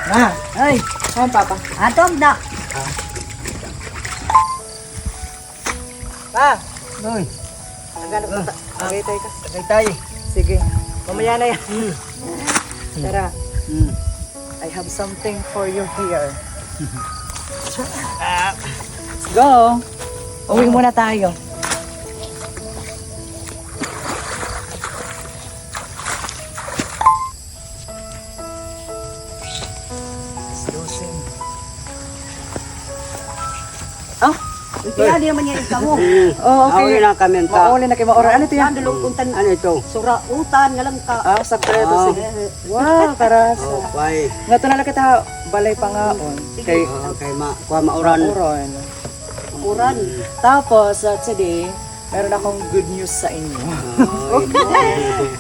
Ma, ay, ay, Papa. Atog na. Pa, Uy, naghanap ka. Tagaytay ka. tagay tayo. Sige, mamaya na yan. Tara, Hmm. I have something for you here. Let's go. Uwi muna tayo. Dosing. Ah, Kaya di naman niya ikaw mo. oh, okay. Auli na kami ta. Mauli na kayo maura. Ano ito yan? Dalong kuntan. Ano ito? Surautan nga lang ka. Ah, sakreto. Ah. Sige. Wow, karas. Okay. Nga ito na lang kita balay pangaon. Kay Okay, kuha mauran. Uron. Kuran. Tapos, today, meron akong good news sa inyo. Okay.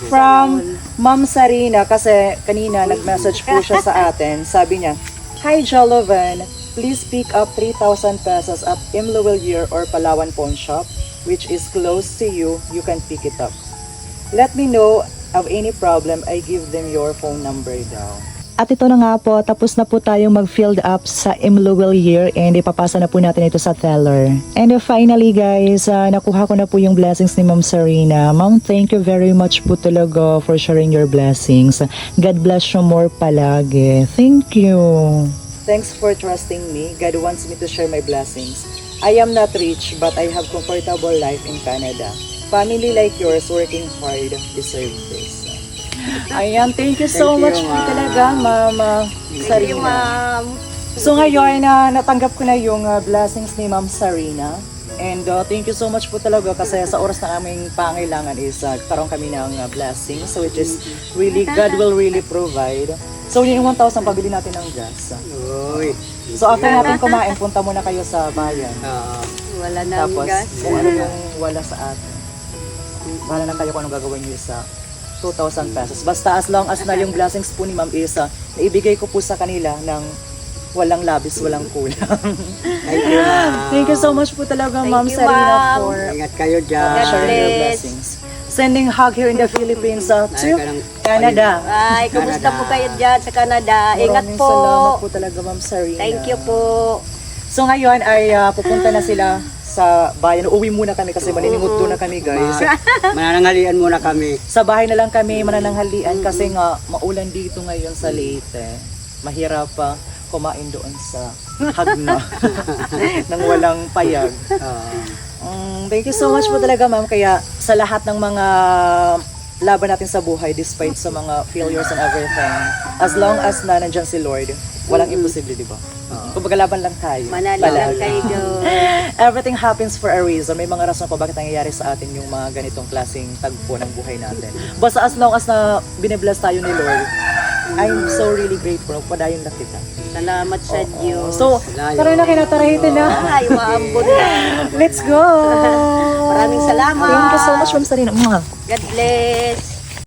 From Ma'am Sarina, kasi kanina nag-message po siya sa atin. Sabi niya, Hi Jolovan, please pick up 3,000 pesos at Imlowillier or Palawan Pawn Shop, which is close to you. You can pick it up. Let me know of any problem. I give them your phone number daw. At ito na nga po, tapos na po tayong mag-filled up sa Imlowillier and ipapasa na po natin ito sa teller. And finally guys, nakuha ko na po yung blessings ni Ma'am Sarina. Ma'am, thank you very much po talaga for sharing your blessings. God bless you more palagi. Thank you. Thanks for trusting me. God wants me to share my blessings. I am not rich, but I have comfortable life in Canada. Family like yours working hard deserve this. Ayan, thank you so Thank much you, po ma'am. talaga, Mama Thank you, Sarina. ma'am. So ngayon, natanggap ko na yung blessings ni Ma'am Sarina. And thank you so much po talaga kasi sa oras na aming pangailangan is karoon kami ng blessings. So which is really, God will really provide. So yun yung 1,000 pabili natin ng gas. Uy. So after natin kumain, punta muna kayo sa bayan. Wala na Tapos gas. kung ano yung wala sa atin. Bahala na kayo kung anong gagawin niyo sa 2,000 pesos. Basta as long as na yung blessings po ni Ma'am Isa, naibigay ko po sa kanila ng walang labis, walang kulang. Thank you, ma'am. Thank you so much po talaga, Thank Ma'am you, Sarina, ma'am. for Ingat kayo dyan. God sharing your bless. blessings. Sending hug here in the Philippines to Canada. Ay, kumusta po kayo dyan sa Canada? Ingat Maraming po. salamat po talaga, Ma'am Sarina. Thank you po. So ngayon ay pupunta na sila sa bayan. Uwi muna kami kasi maniningudto na kami, guys. Mananangalian muna kami. Sa bahay na lang kami manananghalian kasi nga maulan dito ngayon sa Leyte. Mahirap pa kumain doon sa hagna nang walang payag. Thank you so much po talaga, ma'am. Kaya sa lahat ng mga laban natin sa buhay, despite sa mga failures and everything, as long as na nandyan si Lord, walang imposible, di ba? Kumbaga laban lang tayo. Manalo lang Palagi. kayo doon. Everything happens for a reason. May mga rason po bakit nangyayari sa atin yung mga ganitong klaseng tagpo ng buhay natin. Basta as long as na binibless tayo ni Lord, I'm so really grateful. Padayon na kita. Salamat sa Diyos. So, tara na, kinatarahitin na. Ay, maambon na. Let's go! Maraming salamat. Thank you so much, Ma'am Sarina. God bless.